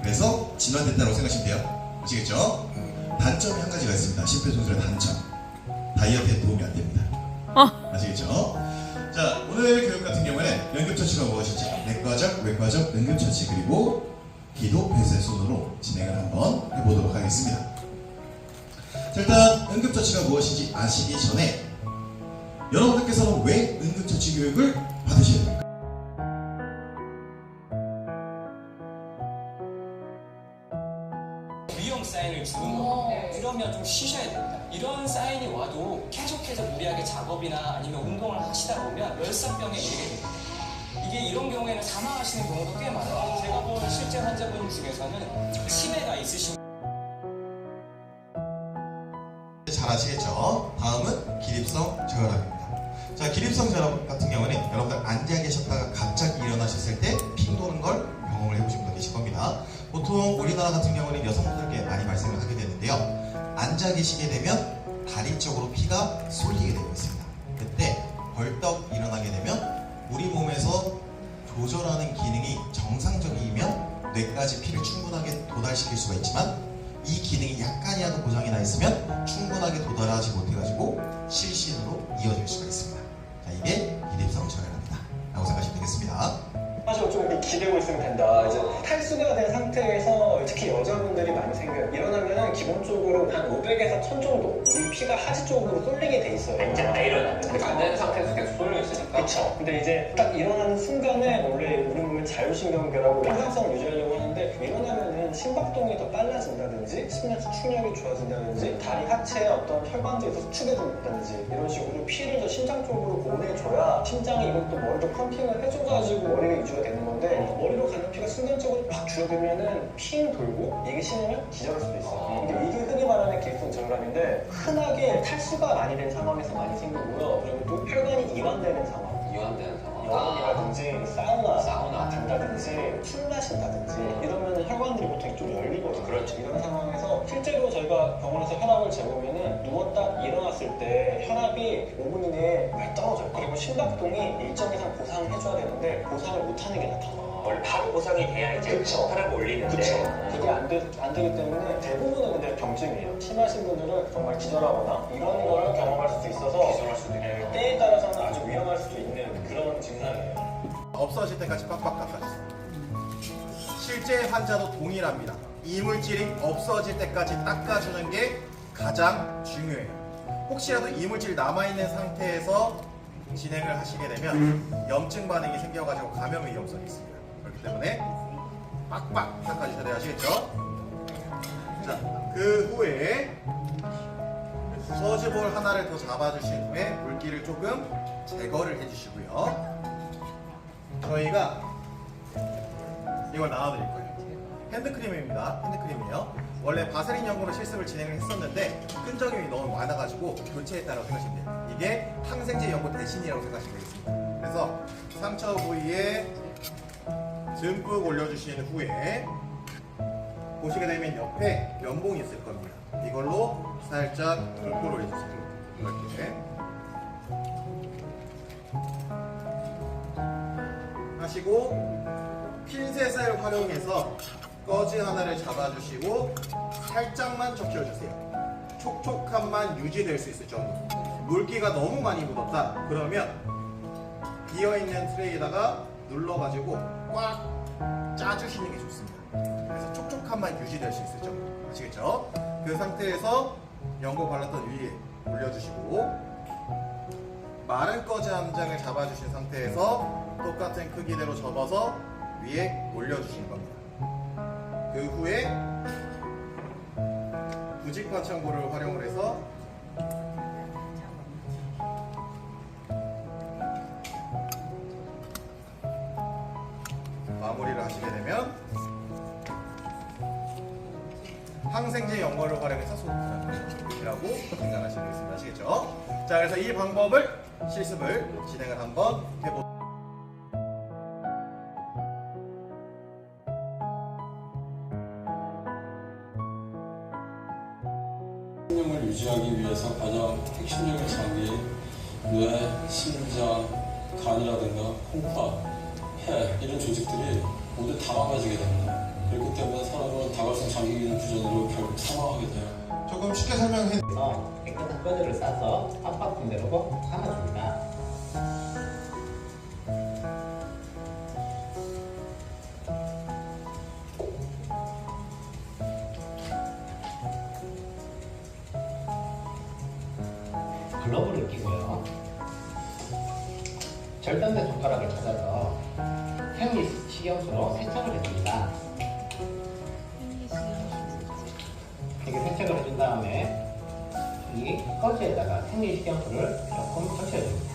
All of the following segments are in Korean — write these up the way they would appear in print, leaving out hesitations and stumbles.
그래서 진화됐다고 생각하시면 돼요. 아시겠죠? 단점이 한 가지가 있습니다. 심폐소생술의 단점. 다이어트에 도움이 안 됩니다. 아시겠죠? 자, 오늘 교육 같은 경우에는 응급처치가 무엇인지 내과적, 외과적, 응급처치 그리고 기도 배쇄 순으로 진행을 한번 해보도록 하겠습니다. 자, 일단 응급처치가 무엇인지 아시기 전에 여러분들께서는 왜 응급처치 교육을 받으셔야 됩니까? 위험 사인을 주는 겁니다. 이러면 좀 쉬셔야 됩니다. 이런 사인이 와도 계속해서 무리하게 작업이나 아니면 운동을 하시다 보면 열사병에 이르게 됩니다. 이게 이런 경우에는 사망하시는 경우도 꽤 많아요. 제가 본 실제 환자분 중에서는 치매가 있으신 잘 아시겠죠? 다음은 기립성 저혈압입니다. 자, 기립성 저혈압 같은 경우는 여러분들 앉아 계셨다가 갑자기 일어나셨을 때 핑 도는 걸 경험을 해보신 분들 계실 겁니다. 보통 우리나라 같은 경우는 여성분들께 많이 발생을 하게 되는데요. 앉아 계시게 되면 다리 쪽으로 피가 쏠리게 되고 있습니다. 그때 벌떡 일어나게 되면 우리 몸에서 조절하는 기능이 정상적이면 뇌까지 피를 충분하게 도달시킬 수가 있지만 이 기능이 약간이라도 고장이 나 있으면 충분하게 도달하지 못해가지고 실신으로 이어질 수가 있습니다. 자, 이게 기립성 저혈압이다 라고 생각하시면 되겠습니다. 사실 좀 이렇게 기대고 있으면 된다. 이제 탈수가 된 상태에서 특히 여자분들이 많이 생겨요. 일어나면 기본적으로 한 500에서 1000 정도 우리 피가 하지 쪽으로 쏠리게 돼 있어요. 앉았다 일어나면 안 되는 상태에서 계속 쏠려 있으니까. 그렇죠. 근데 이제 딱 일어나는 순간에 원래 우리 몸의 자율신경계라고 일관성을 유지하려고 하는데 일어나면은 심박동이 더 빨라진다든지 심장축력이 좋아진다든지 다리 하체에 어떤 혈관들이 더 수축해진다든지 이런 식으로 피를 더 심장 쪽으로 보내줘야 심장이 이것도 머리도 펌핑을 해줘가지고 머리가 유지가 되는 건데 머리로 가는 피가 순간적으로 막 줄어들면은 핑 돌고 이게 심하면 기절할 수도 있어요. 근데 이게 흔히 말하는 기립성 저혈압인데 흔하게 탈수가 많이 된 상황에서 많이 생기고요. 그리고 또 혈관이 이완되는 상황. 이완되는 상황. 여름이라든지 사우나 간다든지 술 마신다든지 이러면 혈관들이 보통 이쪽 열리거든요. 그렇죠. 이런 상황에서 실제로 저희가 병원에서 혈압을 재보면은 누웠다 일어났을 때 혈압이 5분 이내에 많이 떨어져요. 그리고 심박동이 일정 이상 보상해줘야 되는데 보상을 못하는 게 나타나요. 원래 바로 보상이 돼야 이제 그쵸. 혈압 올리는데. 그쵸. 그게 안 되기 때문에 대부분은 근데 병증이에요. 심하신 분들은 정말 기절하거나 이런 거를 경험할 수도 있어서 기절할 수도 있고. 때에 따라서는 아주 위험할 수도 있는 그런 증상이에요. 없어질 때까지 빡빡 닦아주세요. 실제 환자도 동일합니다. 이물질이 없어질 때까지 닦아주는 게 가장 중요해요. 혹시라도 이물질 남아있는 상태에서 진행을 하시게 되면 염증 반응이 생겨가지고 감염 위험성이 있습니다. 그렇기 때문에 빡빡 닦아주셔야 돼요. 아시겠죠? 자, 그 후에 서즈볼 하나를 더 잡아주신 후에 물기를 조금 제거를 해주시고요. 저희가 이걸 나눠드릴 거예요. 핸드크림입니다. 핸드크림이에요. 원래 바세린 연고로 실습을 진행을 했었는데 끈적임이 너무 많아가지고 교체했다고 생각하시면 돼요. 이게 항생제 연고 대신이라고 생각하시면 되겠습니다. 그래서 상처 부위에 듬뿍 올려주신 후에 보시게 되면 옆에 면봉이 있을 겁니다. 이걸로 살짝 돌돌 올려주세요. 이렇게 하시고 핀셋을 활용해서 꺼지 하나를 잡아주시고 살짝만 적셔주세요. 촉촉함만 유지될 수 있을 정도. 물기가 너무 많이 묻었다 그러면 비어있는 트레이에다가 눌러가지고 꽉 짜주시는 게 좋습니다. 그래서 촉촉함만 유지될 수 있을 정도. 아시겠죠? 그 상태에서 연고 발랐던 위에 올려주시고 마른 꺼지 한 장을 잡아주신 상태에서 똑같은 크기대로 접어서 위에 올려주시는 겁니다. 그 후에 부직파 청구를 활용을 해서 마무리를 하시게 되면 항생제 연고를 활용해서 소독이라고 생각하시면 되겠습니다. 아시겠죠? 자, 그래서 이 방법을 실습을 진행을 한번 해보도록 생명을 유지하기 위해서 가장 핵심적인 장기 뇌, 심장, 간이라든가 콩팥, 폐 이런 조직들이 모두 다 망가지게 됩니다. 그렇기 때문에 사람은 다발성 장기기능 부전으로 결국 사망하게 돼요. 조금 쉽게 설명해. 그래서 깨끗한 뼈들을 싸서 팍팍 분대로 감아줍니다. 글러브를 끼고요. 절단된 손가락을 찾아서 생리 식염수로 세척을 해줍니다. 이렇게 세척을 해준 다음에 이 꺼지에다가 생리식염수를 조금 적셔줍니다.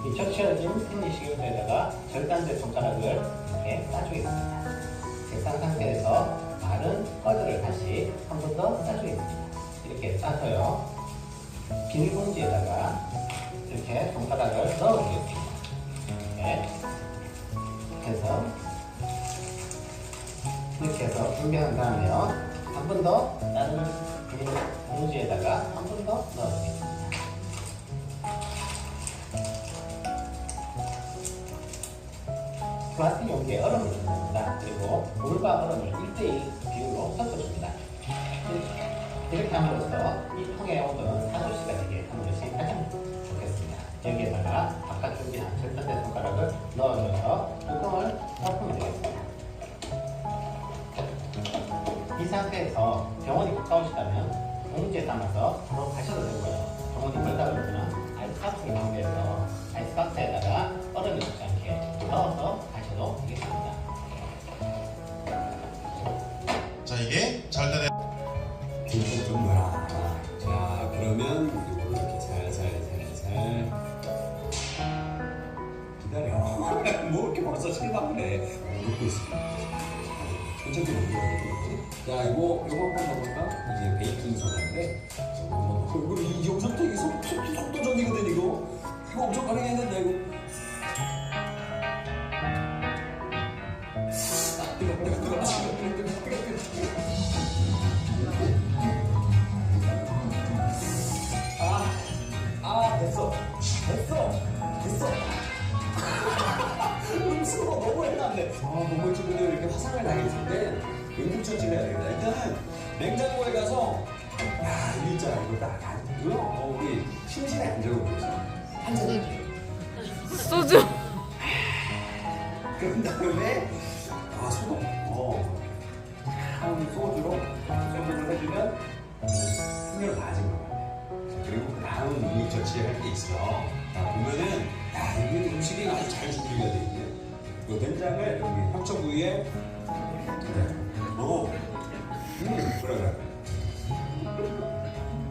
이 적셔진 생리식염수에다가 절단된 손가락을 이렇게 싸주겠습니다. 싼 상태에서 마른 꺼지를 다시 한 번 더 싸주겠습니다. 이렇게 싸서요. 비닐봉지에다가 이렇게 손가락을 넣어주겠습니다. 이렇게 해서 이렇게 해서 준비한 다음에요. 한 번 더 다른 비닐봉지에다가 한 번 더 넣어주겠습니다. 플라스틱 용기에 얼음을 줍니다. 그리고 물과 얼음을 1:1 비율로 섞어줍니다. 이렇게 함으로써 이 통의 온도는 4도씨가 되게 하는 것이 가장 좋겠습니다. 여기에다가 아까 준비한 절단된 손가락을 넣어줘서 뚜껑을 덮으면 되겠습니다. 이 상태에서 병원이 가까우시다면 봉지에 담아서 바로 가셔도 되고요. 병원이 멀다 그러면 아이스박스를 준비해서 아이스박스에다가 얼음이 죽지 않게 넣어서 가셔도 되겠습니다. 자, 이게 절단의 김치 좀 넣어라. 자, 그러면 이걸 이렇게 살살 기다려. 뭐 이렇게 벌써 실망을 해. 넣고 있습니다. 천천히 넣어야 되거든요. 자, 이거 한번 넣어볼까? 이제 베이킹 소다인데, 이거 한번 넣고, 이 여기서부터 이게 속도 전이거든, 이거. 이거 엄청 빠르게 했는데, 이거. 뜨거워. 됐어. 음수가 너무 해놨네. 몸을 찌르려 이렇게 화상을 당했을 때 응급처치를 해야 되겠다. 일단은 냉장고에 가서 이거 있잖아. 이거 딱 안주고요. 우리 심신의 안정을 위해서 한잔 할게요. 소주. 그런 다음에 소독. 소주를 해주면 흥미를 맞은 거야. 그리고 그 다음 응급처치를 할 게 있어. 보면은 이게 음식이 아주 잘 준비가 돼 있네. 이 된장을 여기 상처 부위에 그래.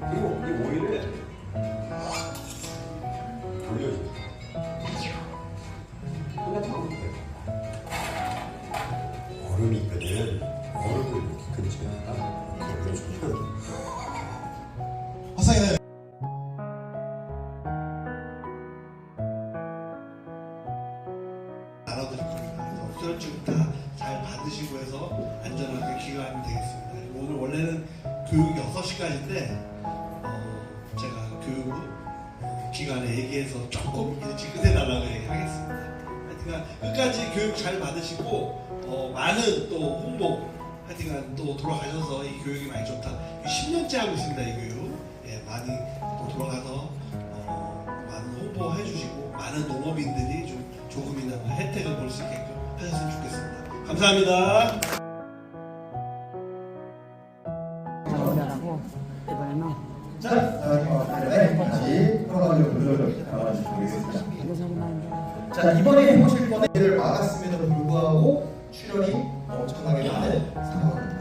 그리고 이 오일을 돌려줍니다. 근데 방금 얼음이 있거든. 얼음을 이렇게 근처에다가 올려주면 화상에는 알아드릴 겁니다. 그래서 수혈증 다 잘 받으시고 해서 안전하게 귀가하면 되겠습니다. 그리고 오늘 원래는 교육 6시까지인데 제가 교육 기간에 얘기해서 조금 일찍 끝내달라고 얘기하겠습니다. 하여튼간 끝까지 교육 잘 받으시고 많은 또 홍보 하여튼간 또 돌아가셔서 이 교육이 많이 좋다. 10년째 하고 있습니다. 이 교육. 많이 또 돌아가서 많은 홍보해 주시고 많은 농업인들이 좀 조금이나마 혜택을 볼 수 있게끔 하셨으면 좋겠습니다. 감사합니다. 자, 같이 프로그램 문제를 담아주시겠습니다. 자, 이번에 해보실 거는 이를 막았음에도 불구하고 출혈이 엄청나게 많은 상황입니다.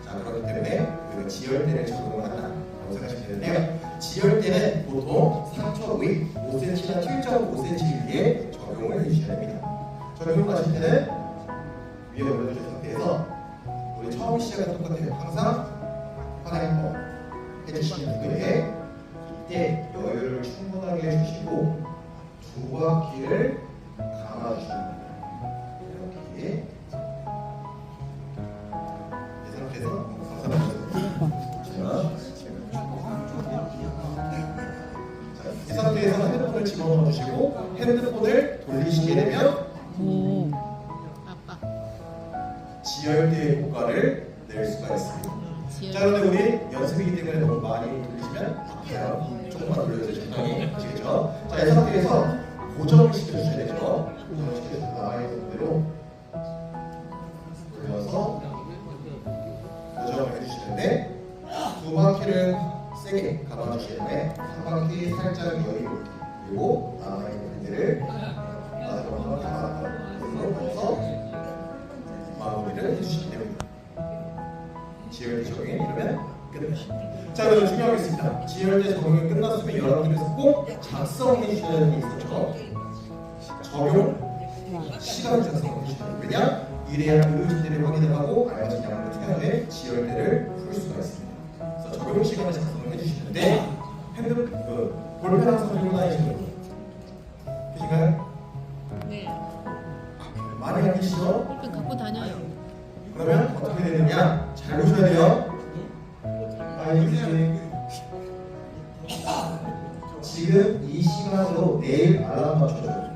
자, 그렇기 때문에 우리가 지혈대를 적용을 한다고 생각하시면 되는데요. 지혈대는 보통 상처 부위 5cm나 7.5cm 위에 적용을 해주셔야 됩니다. 적용하실 때는 위에 올려주신 상태에서 우리 처음 시작은 똑같아요. 항상 화내법 해주시는 후에 이때 여유를 충분하게 해주시고 두 바퀴를 감아주시는 겁니다. 이렇게 이 상태에서 이 상태에서 핸드폰을 집어넣어 주시고 핸드폰을 돌리시게 되면 지혈대의 효과를 낼 수가 있습니다. 자, 그런데 우리 연습이기 때문에 너무 많이 돌리시면 아파요. 조금만 돌려주세요. 적당히. 아시겠죠? 자, 이 상태에서 고정을 시켜주셔야 되죠. 고정을 시켜서 남아있는 대로 돌려서 고정을 해주시는데 두 바퀴를 세게 감아주신 후에 한 바퀴 살짝 여유롭게 그리고 남아있는 밴드를 마지막으로 감아서 마무리를 해주시면 됩니다. 지혈대 적용이 이러면 끝납니다. 자, 그럼 중요하겠습니다. 지혈대 적용이 끝났으면 여러분들께서 꼭 작성해 주시는 게 있었죠. 적용 시간 작성해 주시는 거예요. 왜냐? 이래야 의료진들이 확인을 하고 알맞은 약을 투여한 후에 지혈대를 풀 수가 있습니다. 그래서 적용 시간을 작성을 해주시는데 볼펜 항상 들고 다니시는 분 계신가요? 네. 많이 안 계시죠? 볼펜 갖고 다녀요. 그러면 어떻게 되느냐? 잘 보셔야 돼요. 지금 이 시간으로 내일 알람 맞춰줘요.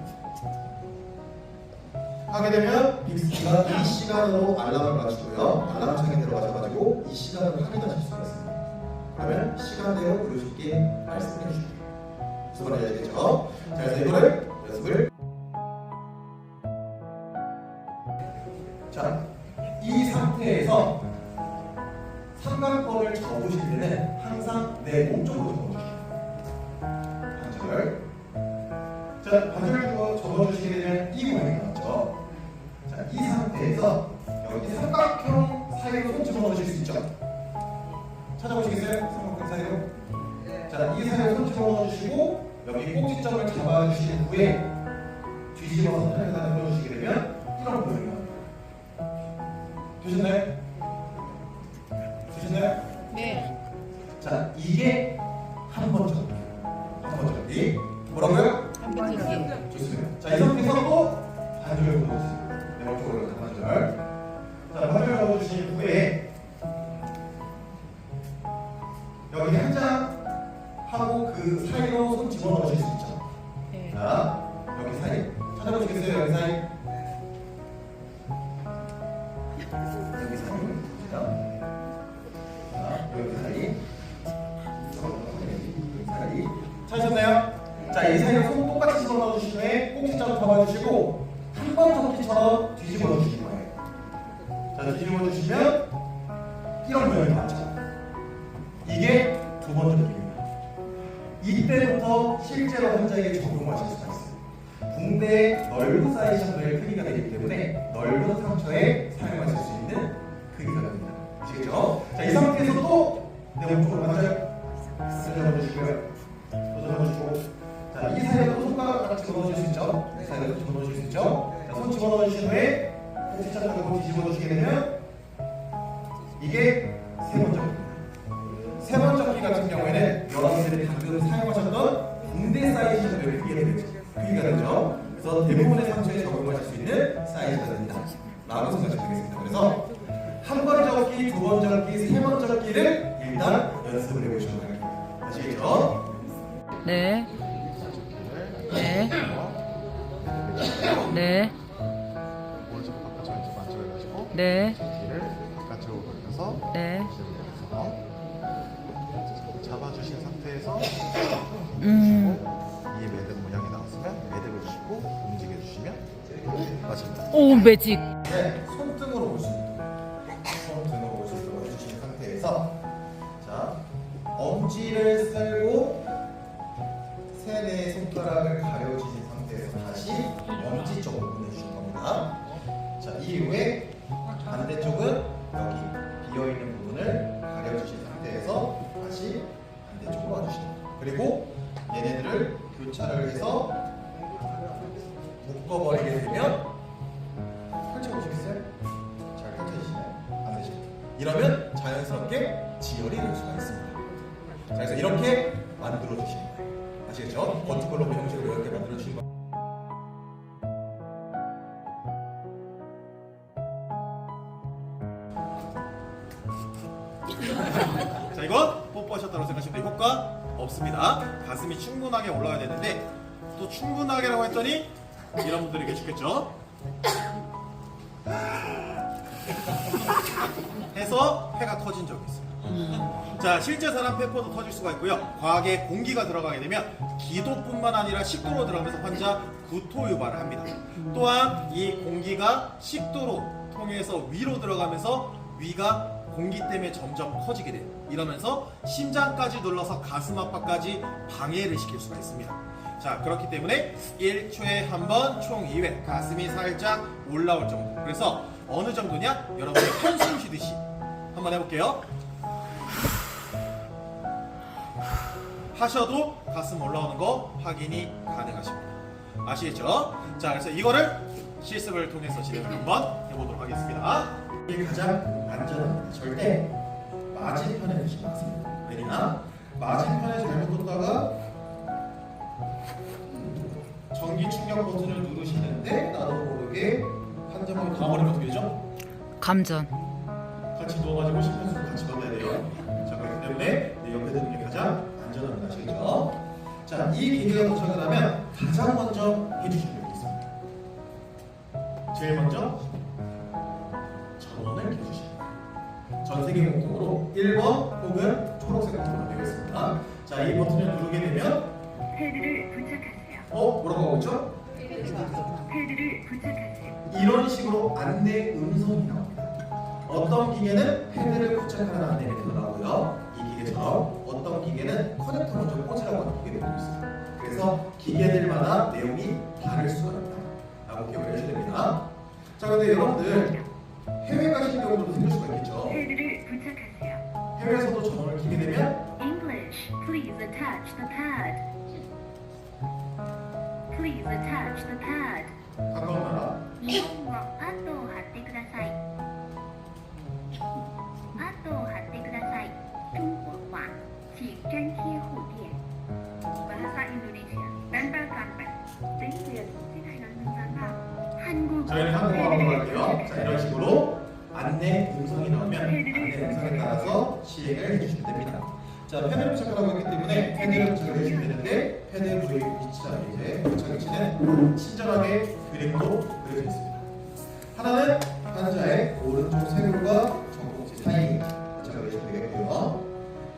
하게 되면 빅스가 이 시간으로 알람을 맞추고요. 알람창에 들어가셔가지고 이 시간을 확인하실 수가 있습니다. 그러면 시간대로 의료진께 말씀해 주시면 수고하셔야겠죠. 자, 그래서 이거를 연습을. 자, 이 상태에서 삼각권을 접으실 때는 항상 내 몸쪽으로 접어주시죠. 반절. 자, 반절 접어주시게 되면 이 모양이 나왔죠. 자, 이 상태에서 여기 삼각형 사이로 손 집어넣으실 수 있죠. 찾아보시겠어요? 삼각형 사이로. 자, 이 사이로 손 집어넣어주시고 여기 꼭지점을 잡아주신 후에 뒤집어서 편에다 넣어주시게 되면 이런 모양이 나옵니다. 되셨나요? 되셨나요? 네. 자, 이게 한 번 정리. 한 번 정리. 뭐라고요? 한번 정리. 좋습니다. 자, 이 상태에서 또 반절 넣어주세요. 네, 오른쪽으로 반절. 자, 반절 넣어주신 후에 여기 한 장 하고 그 사이로 손 집어넣으실 수 있죠. 네. 자, 여기 사이. 찾아보시겠어요? 여기 사이. 여기 사이. 자, 여기 사이. 여기 사이. 찾으셨나요? 자, 이 사이로 손 똑같이 집어넣어 주신 후에 꼭지점 잡아주시고 한 번 접기처럼 뒤집어 넣어주실 거예요. 자, 뒤집어 주시면 이런 모양이 나왔죠. 이게 두 번째 느낌입니다. 이때부터 실제로 환자에게 적용하실 수가 있어요. 붕대에 넓은 사이션의 크기가 되기 때문에 넓은 상처에 사용하실 수 있는 크기가 됩니다. 아시겠죠? 자, 이 상태에서 또 내 몸쪽으로 반절 잡아주시고요. 또 잡아주시고, 자, 이 사이에 또 손가락 하나 집어넣으실 수 있죠? 이 사이에 또 집어넣으실 수 있죠? 자, 손 집어넣으신 후에 꼭지점 잡고 뒤집어 놓으시게 되면 이게 세 번째 접기입니다. 세 번째 접기 같은 경우에는 여러분들이 방금 사용하셨던 붕대 사이즈의 크기가 되죠. 그래서 대부분의 상처에 적용하실 수 있는 사이즈가 됩니다. 라고 생각하시면 되겠습니다. 그래서 한 번 접기, 두 번 접기, 세 번 접기를 일단 연습을 해보시면 됩니다. 아시겠죠? 네. 네. 네. 오른쪽 바깥쪽 왼쪽 안쪽을 해가지고 네. 뒤를 바깥쪽으로 돌려서 네. 잡아주신 상태에서 이 매듭 모양이 나왔으면 매듭을 주시고 움직여주시면 맞습니다. 오, 매직. 네, 손등으로 올 수 있도록 손등으로 올 수 있도록 해주신 상태에서 자, 엄지를 쓸고 세네 손가락을 가려주신 상태에서 다시 엄지 쪽으로 보내주시는 겁니다. 자, 이후에 반대쪽은 여기 비어있는 부분을 가려주신 상태에서 다시 반대쪽으로 와주시는 겁니다. 그리고 얘네들을 교차를 해서 묶어버리게 되면 펼쳐보시겠어요? 잘 펼쳐지시나요? 안 되시죠? 이러면 자연스럽게 지혈이 될 수가 있습니다. 자, 그래서 이렇게 만들어주시는 거예요. 아시겠죠? 버티컬러브 형식으로 이렇게 만들어주시는 거예요. 자, 이건 뽀뽀하셨다고 생각하시면 효과 없습니다. 가슴이 충분하게 올라가야 되는데 또 충분하게라고 했더니 이런 분들이 계시겠죠? 해서 폐가 터진 적이 있습니다. 자, 실제 사람 폐포도 터질 수가 있고요. 과하게 공기가 들어가게 되면 기도뿐만 아니라 식도로 들어가면서 환자 구토 유발을 합니다. 또한 이 공기가 식도로 통해서 위로 들어가면서 위가 공기 때문에 점점 커지게 돼요. 이러면서 심장까지 눌러서 가슴 압박까지 방해를 시킬 수가 있습니다. 자, 그렇기 때문에 1초에 한 번 총 2회 가슴이 살짝 올라올 정도. 그래서 어느 정도냐? 여러분이 한숨 쉬듯이 한번 해볼게요. 하셔도 가슴 올라오는 거 확인이 가능하십니다. 아시겠죠? 자, 그래서 이거를 실습을 통해서 진행을 한번 해보도록 하겠습니다. 이게 가장 안전합니다. 절대 맞은편에 두지 마세요. 왜냐? 맞은편에 잘못 뒀다가 전기 충격 버튼을 누르시는데 나도 모르게 한 점을 가버리면 어떻게 되죠? 감전. 같이 누워가지고 심폐소생 같이 받아야 돼요. 자, 그렇기 때문에 내 옆에 두는 게 가장 안전합니다. 아시겠죠? 자, 이 기계가 도착을 하면 가장 먼저 해주실 게 있습니다. 제일 먼저 전원을 켜주셔야 돼요. 전 세계 공통으로 1번 혹은 초록색 버튼으로 되어 있습니다. 자, 이 버튼을 누르게 되면 패드를 부착하세요. 뭐라고 하고 있죠? 패드를 부착하세요. 이런 식으로 안내 음성이 나옵니다. 어떤 기계는 패드를 부착하는 안내 멘트가 나오고요. 이 기계처럼 어떤 기계는 커넥터 먼저 꽂으라고 하는 기계들도 있어요. 그래서 기계들마다 내용이 다를 수가 있다 라고 기억을 해주셔야 됩니다. 자, 근데 여러분들 해외 가시는 경우도 생길 수가 있겠죠. 패드를 부착하세요. 해외에서도 전원을 켜게 되면 English, please attach the pad. Please attach the pad. 가까운 나라 日本語パッドを貼ってください。パッドを貼ってください。中国话，请粘贴护垫。bahasa Indonesia tempelkan pad. Thank you. 한국 저희는 한국어로 넘어갈게요. 자, 이런 식으로 안내 음성이 나오면 안내 음성에 따라서 시행을 해주시면 됩니다. 자, 패드를 부착하라고 했기 때문에 패드를 부착을 해주시면 되는데 패드 부위 위치가 이제 부착 위치는 친절하게 그림도 그려져 있습니다. 하나는 환자의 오른쪽 쇄골과 정복지 사이 부착을 해주시면 되겠고요.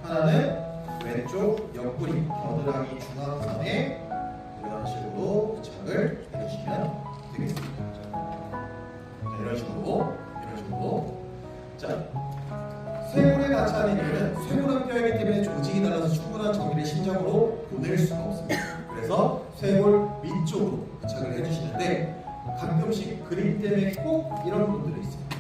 하나는 왼쪽 옆구리 겨드랑이 중앙선에 이런 식으로 부착을 해주시면 되겠습니다. 자, 이런 식으로. 자, 쇄골에 닿지 않는 이유는 쇄골은 뼈이기 때문에 조직이 달라서 충분한 전기를 심장으로 보낼 수가 없습니다. 그래서 쇄골 위쪽으로 부착을 해주시는데 가끔씩 그림 때문에 꼭 이런 분들이 있습니다.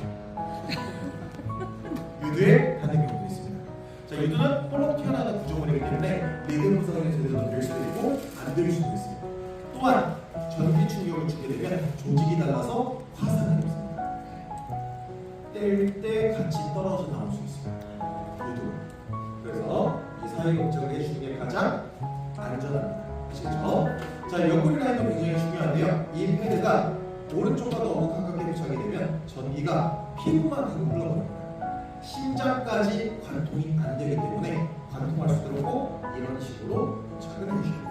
유두에 닿는 경우도 있습니다. 자, 유두는 볼록 튀어나오는 구조물이기 때문에 리듬 구성이 제대로 될 수도 있고 안 될 수도 있습니다. 또한 전기 충격을 주게 되면 조직이 달라서 화상이 있습니다. 뗄 때 같이 떨어져 나올 수 있습니다. 유두. 그래서 이 사이 걱정을 해주는 게 가장 안전합니다. 아시겠죠? 자, 옆구리 라인도 굉장히 중요한데요. 이 패드가 오른쪽과 너무 가깝게 부착이 되면 전기가 피부만 흘러버립니다. 심장까지 관통이 안 되기 때문에 관통할 수 있도록 꼭 이런 식으로 부착을 해주셔야 됩니다.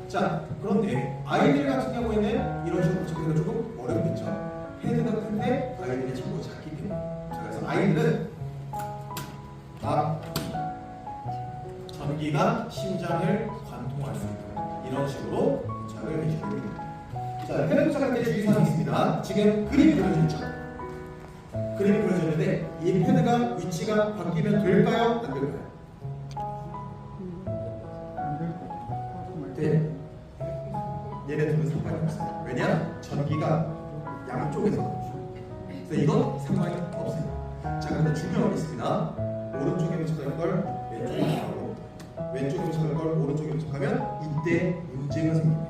자, 그런데 아이들 같은 경우에는 이런 식으로 부착하기가 조금 어렵겠죠. 패드가 큰데 아이들이 참고 작기 때문에. 자, 그래서 아이들은 전기가 심장을 관통할 수 있도록 이런 식으로 부착을 해주셔야 됩니다. 자, 패드 부착할 때 주의사항이 있습니다. 지금 그림이 그려져 있죠? 그림이 그려졌는데 이 패드가 위치가 바뀌면 될까요? 안 될까요? 네. 얘네 둘은 상관이 없어요. 왜냐? 전기가 양쪽에서 나오죠. 그래서 이건 상관이 없어요. 자, 그런데 중요한 게 있습니다. 오른쪽에 부착할 걸 왼쪽에 부착하고 왼쪽에 부착할 걸 오른쪽에 부착하면 이때 문제가 생깁니다.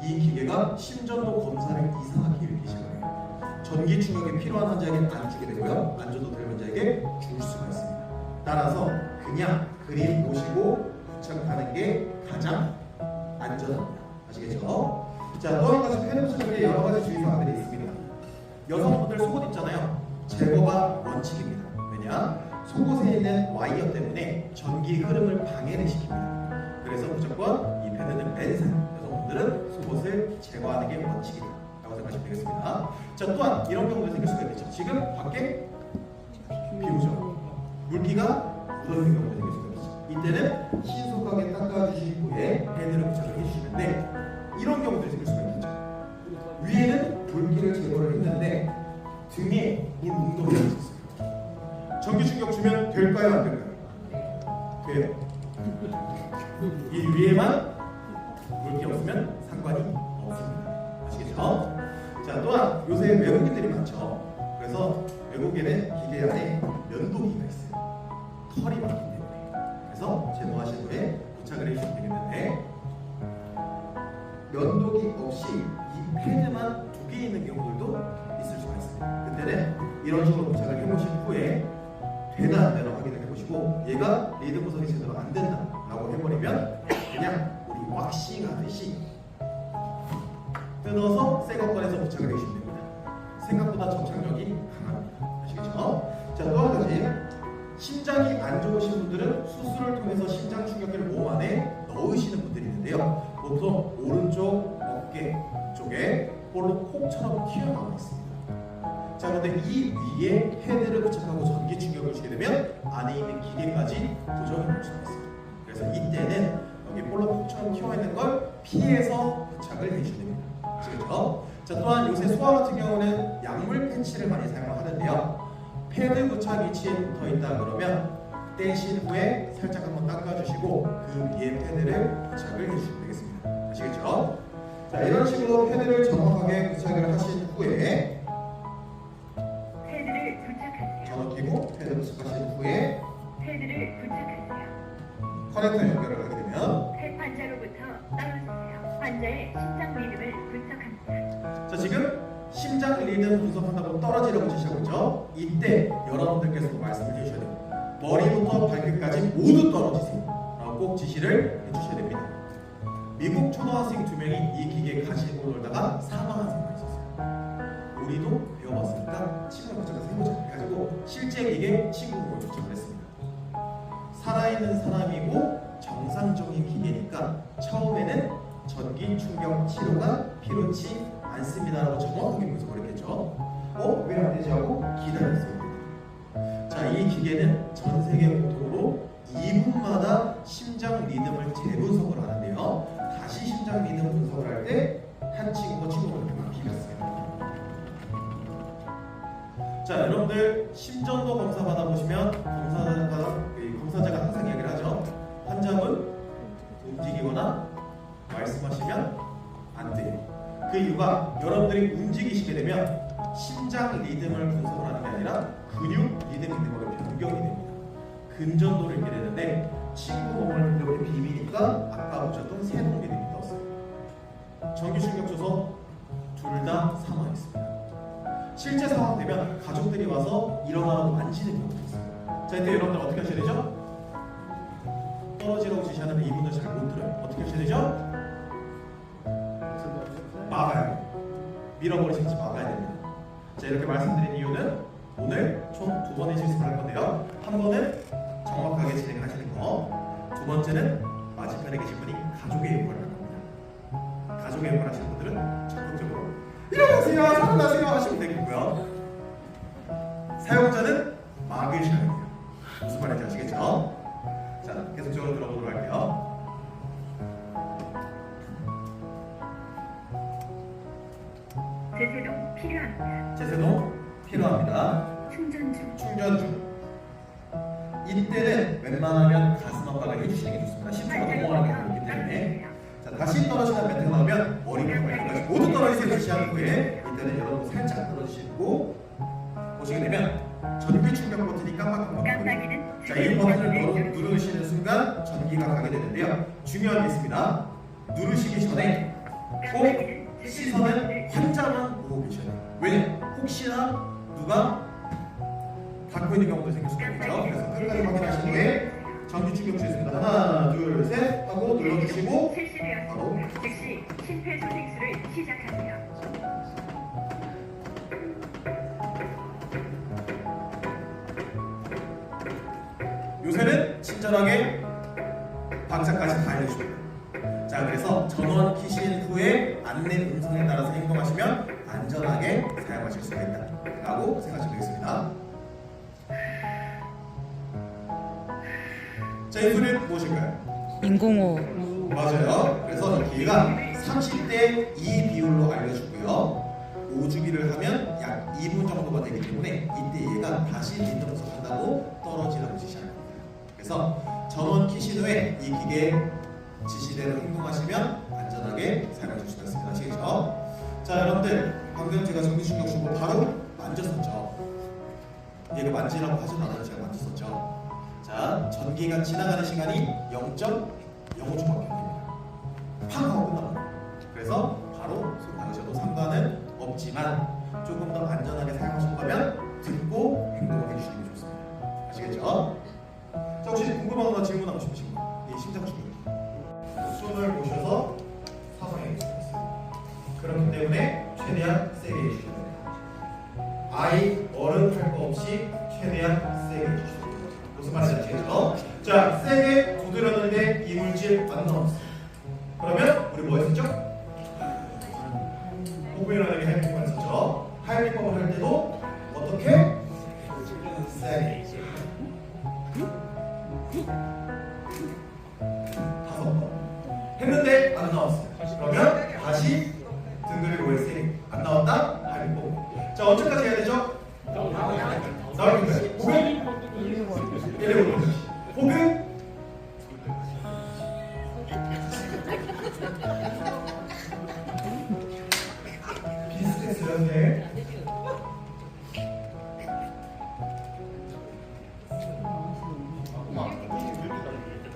이 기계가 심전도 검사를 이상하게 일으키실 거예요. 전기 충격이 필요한 환자에게는 안 주게 되고요. 안 줘도 될 환자에게 줄 수가 있습니다. 따라서 그냥 그림 보시고 부착하는 게 가장 안전합니다. 아시겠죠? 자, 또 한 가지 패드 부착에 여러 가지 주의사항들이 있습니다. 여성분들 속옷 입잖아요. 제거가 원칙입니다. 왜냐? 속옷에 있는 와이어 때문에 전기 흐름을 방해를 시킵니다. 그래서 무조건 이 패드는 맨살 여성분들은 속옷을 제거하는 게 원칙이다 라고 생각하시면 되겠습니다. 자, 또한 이런 경우도 생길 수가 있겠죠. 지금 밖에 비 오죠. 물기가 묻어있는 경우도 생길 수가 있죠. 이때는 신속하게 닦아주신 후에 패드를 부착을 해주시는데 이런 경우도 생길 수가 있겠죠. 위에는 물기를 제거를 했는데 등에 물 웅덩이가 있었어요. 전기 충격 주면 될까요? 안 될까요? 돼요. 이 위에만 물기 없으면 상관이 없습니다. 아시겠죠? 자, 또한 요새 외국인들이 많죠. 그래서 외국에는 기계 안에 면도기가 있어요. 털이 많기 때문에. 그래서 제모하신 후에 부착을 해주시면 되겠는데 면도기 없이 이 패드만 두 개 있는 경우들도 있을 수가 있습니다. 그때는 이런 식으로 부착을 해보신 후에 되나 안 되나 확인을 해보시고 얘가 리듬 구성이 제대로 안 된다라고 해버리면 그냥 우리 왁싱 하듯이 뜯어서 새 거 꺼내서 부착을 해주시면 됩니다. 생각보다 접착력이 강합니다. 아시겠죠? 자, 또 한 가지 심장이 안 좋으신 분들은 수술을 통해서 심장 충격기를 몸 안에 넣으시는 분들이 있는데요. 보통 오른쪽 어깨 쪽에 볼로 콕처럼 튀어나와 있습니다. 자, 그런데 이 위에 패드를 부착하고 전기 충격을 주게 되면 안에 있는 기계까지 고정이 될 수가 있습니다. 그래서 이때는 여기 볼로 콕처럼 튀어있는 걸 피해서 부착을 해주셔야 됩니다. 아시겠죠? 자, 또한 요새 소아 같은 경우는 약물 패치를 많이 사용을 하는데요. 패드 부착 위치에 붙어 있다 그러면 떼신 후에 살짝 한번 닦아주시고 그 위에 패드를 부착을 해주시면 되겠습니다. 아시겠죠? 자, 이런 식으로 패드를 정확하게 부착을 하신 후에 패드를 부착하세요. 전원 켜고 패드 부착하신 후에 패드를 부착하세요. 커넥터 연결을 하게 되면 환자로부터 떨어지세요. 환자의 심장 리듬을 분석합니다. 자, 지금 심장 리듬 분석한다고 떨어지라고 지시하고 있죠? 이때 여러분들께서도 말씀을 해주셔야 됩니다. 머리부터 발끝까지 모두 떨어지세요 라고 꼭 지시를 해주셔야 됩니다. 미국 초등학생 2명이 이 기계에 가지고 놀다가 사망한 사람이 있었어요. 우리도 배워봤으니까 친구를 부탁해서 해보자 해가지고 실제 기계 친구를 부탁을 했습니다. 살아있는 사람이고 정상적인 기계니까 처음에는 전기 충격 치료가 필요치 않습니다라고 정확하게 분석을 했겠죠. 왜 안 되지 하고 기다렸어요. 자, 이 기계는 전 세계 공통으로 2분마다 심장 리듬을 재분석을 하는데요. 다시 심장 리듬 분석을 할 때 한 친구가 친구를 비겼어요. 자, 여러분들 심전도 검사 받아보시면 검사자가 항상 이야기를 하죠. 환자분 움직이거나 말씀하시면 안 돼요. 그 이유가 여러분들이 움직이시게 되면 심장 리듬을 분석을 하는 게 아니라 근육 리듬 있는 걸로 변경이 됩니다. 근전도를 잃게 되는데 친구 몸을 이렇게 비비니까 아까 보셨던 세동 리듬이 떴어요. 전기 충격 줘서 둘 다 사망했습니다. 실제 상황 되면 가족들이 와서 일어나라고 만지는 경우도 있어요. 자, 이때 여러분들 어떻게 하셔야 되죠? 떨어지라고 지시하는데 이분들 잘 못 들어요. 어떻게 하셔야 되죠? 막아요. 밀어버리시지 막아야 됩니다. 자, 이렇게 말씀드린 이유는 오늘 총 2번의 실습을 할 건데요. 한 번은 정확하게 진행하시는 거, 두 번째는 맞은편에 계신 분이 가족의 역할을 할 겁니다. 가족의 역할을 하시는 분들은 적극적으로 일어나세요, 살아나세요 하시면 되겠고요. 사용자는 막으셔야 돼요. 무슨 말인지 아시겠죠? 자, 계속적으로 들어보도록 할게요. 제세동 필요합니다. 제세동 필요합니다. 충전 중. 충전 중. 이때는 웬만하면 가슴 압박을 해주시는 게 좋습니다. 10초가 넘어가는 경우이기 때문에. 자, 다시 떨어지는 멘트가 나오면 머리부터 발끝까지 모두 떨어지세요 지시한 후에 이때는 여러분 살짝 떨어지시고 보시게 되면 전기 충격 버튼이 깜빡깜빡 깜빡이는 자, 이 버튼을 누르시는 순간 전기가 가게 되는데요. 중요한 게 있습니다. 누르시기 전에 꼭 시선은 환자만 보고 계셔야 돼요. 왜냐? 혹시나 누가 닫고 있는 경우도 생길 수가 있죠. 그래서 끝까지 확인하신 후에 전기 충격 주겠습니다. 하나, 둘, 셋 하고 눌러주시고 바로 즉시 심폐소생술을 시작하세요. 요새는 친절하게 박자까지 다 알려줍니다. 자, 그래서 전원 키신 후에 안내 음성에 따라서 행동하시면 안전하게 사용하실 수가 있다라고 생각하시면 되겠습니다. 자, 이 소리는 무엇일까요? 인공호흡. 맞아요. 그래서 이 기계가 30대 2 비율로 알려주고요. 5주기를 하면 약 2분 정도가 되기 때문에 이때 얘가 다시 민정수석한다고 떨어지라고 지시합니다. 그래서 전원 키신 후에 이 기계 지시대로 행동하시면 안전하게 사용하실 수가 있습니다. 아시겠죠? 자, 여러분들 방금 제가 전기충격 주고 바로 만졌었죠. 얘가 만지라고 하진 않아요. 제가 만졌었죠. 자, 전기가 지나가는 시간이 0.05초밖에 안 됩니다. 팡 하고 끝납니다. 그래서 바로 손 닦으셔도 상관은 없지만 조금 더 안전하게 사용하실 거면 듣고 행동을 해주시는 게 좋습니다. 아시겠죠? 자, 혹시 궁금한 거 질문하고 싶으신 거? 이 심장 충격. 숨을 모셔서 사선에 있습니다. 그렇기 때문에 최대한 세게 해주셔야 됩니다. 아이, 어른 할 거 없이 최대한 세게 해주셔야 됩니다. 무슨 말인지 아시겠죠? 자, 세게 두드렸는데 이물질 안 나왔어요. 그러면 우리 뭐 했었죠? 호흡이라는 게 하이킥만 했었죠. 하이킥법을 할 때도 어떻게? 세게. 5번 했는데 안 나왔어요. 그러면 다시 등글을 왜 세게 안 나왔다? 하이킥법. 자, 언제까지 해야 되죠? 나올 때까지. 혹은 1회 혹은 비슷했어요. 네.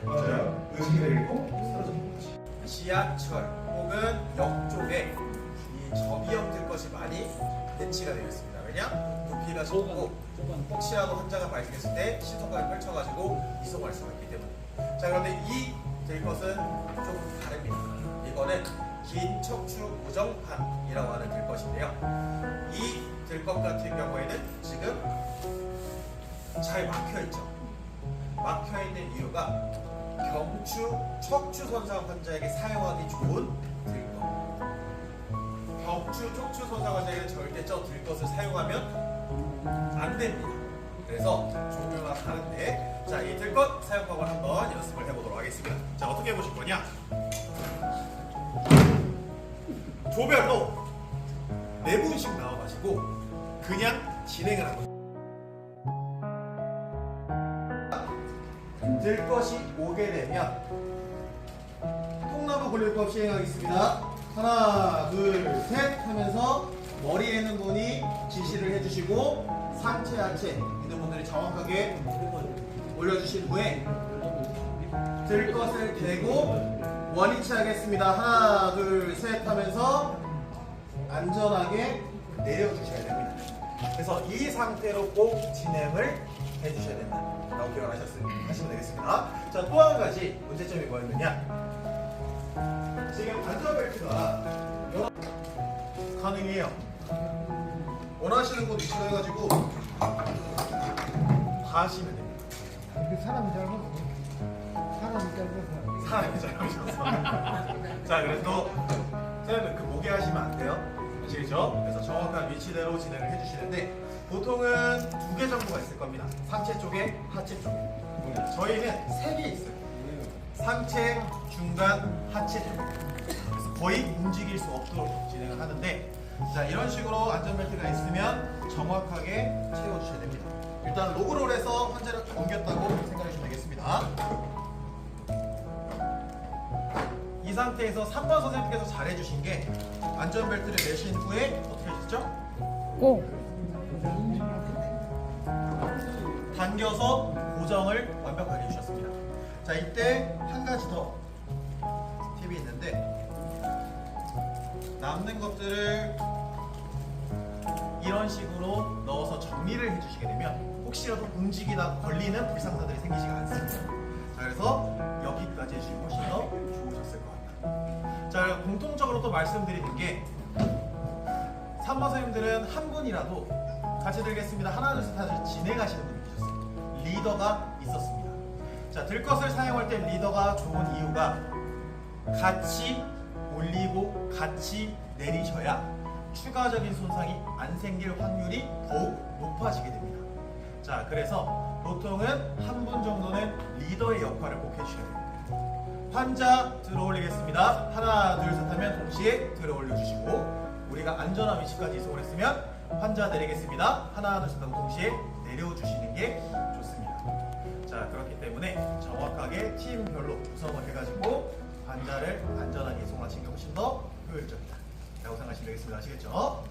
맞아요. 의식을 잃고 쓰러집니다. 지하철 혹은 역 쪽에 이 접이형 들것이 많이 배치가 되어 있습니다. 왜냐? 부피가 적고 혹시라도 환자가 발생했을 때 시선각을 펼쳐가지고 이송할 수가 있기 때문에. 자, 그런데 이 들것은 좀 다릅니다. 이거는 긴 척추 고정판이라고 하는 들것인데요. 이 들것 같은 경우에는 지금 잘 막혀있죠. 막혀있는 이유가 경추, 척추 손상 환자에게 사용하기 좋은 들것. 격추, 척추 손상 환자에게는 절대 저 들것을 사용하면 안 됩니다. 그래서 종류가 다른데, 자, 이 들것 사용법을 한번 연습을 해보도록 하겠습니다. 자, 어떻게 해보실 거냐? 조별로 4분씩 나와가지고 그냥 진행을 한 거죠. 들것이 오게 되면 통나무 굴림법 시행하겠습니다. 하나, 둘, 셋 하면서 머리에 있는 분이 지시를 해주시고 상체, 하체 있는 분들이 정확하게 올려주신 후에 들것을 대고 원위치 하겠습니다. 하나, 둘, 셋 하면서 안전하게 내려주셔야 됩니다. 그래서 이 상태로 꼭 진행을 해주셔야 된다 라고 기억을 하시면 되겠습니다. 자, 또 한 가지 문제점이 뭐였느냐, 지금 안전벨트가 가능해요. 원하시는 곳 위치로 해가지고 다 하시면 됩니다. 사람이 짧아서. 사람이 잘하셨어. 자, 그래서 선생님 그 목에 하시면 안 돼요. 아시겠죠? 그래서 정확한 위치대로 진행을 해주시는데 보통은 2개 정도가 있을 겁니다. 상체 쪽에, 하체 쪽에. 저희는 3개 있어요. 상체, 중간, 하체 쪽. 그래서 거의 움직일 수 없도록 진행을 하는데, 자, 이런 식으로 안전벨트가 있으면 정확하게 채워주셔야 됩니다. 일단 로그롤 해서 환자를 옮겼다고 생각하시면 되겠습니다. 이 상태에서 3번 선생님께서 잘해주신 게 안전벨트를 매신 후에 어떻게 하셨죠? 꼭. 당겨서 고정을 완벽하게 해주셨습니다. 자, 이때 한 가지 더 팁이 있는데, 남는 것들을 이런 식으로 넣어서 정리를 해주시게 되면 혹시라도 움직이다 걸리는 불상사들이 생기지가 않습니다. 자, 그래서 여기까지 해주시면 훨씬 더 좋으셨을 것 같아요. 자, 공통적으로 또 말씀드리는 게 3번 선생님들은 한 분이라도 같이 들겠습니다. 하나, 둘, 셋 하면서 진행하시는 분이 계셨어요. 리더가 있었습니다. 자, 들것을 사용할 때 리더가 좋은 이유가 같이 올리고 같이 내리셔야 추가적인 손상이 안 생길 확률이 더욱 높아지게 됩니다. 자, 그래서 보통은 한 분 정도는 리더의 역할을 꼭 해주셔야 됩니다. 환자 들어 올리겠습니다. 하나, 둘, 셋 하면 동시에 들어 올려주시고, 우리가 안전한 위치까지 이송을 했으면 환자 내리겠습니다. 하나, 둘, 셋 하면 동시에 내려주시는 게 좋습니다. 자, 그렇기 때문에 정확하게 팀별로 구성을 해가지고 환자를 안전하게 이송을 하시는 게 훨씬 더 효율적이다 라고 생각하시면 되겠습니다. 아시겠죠?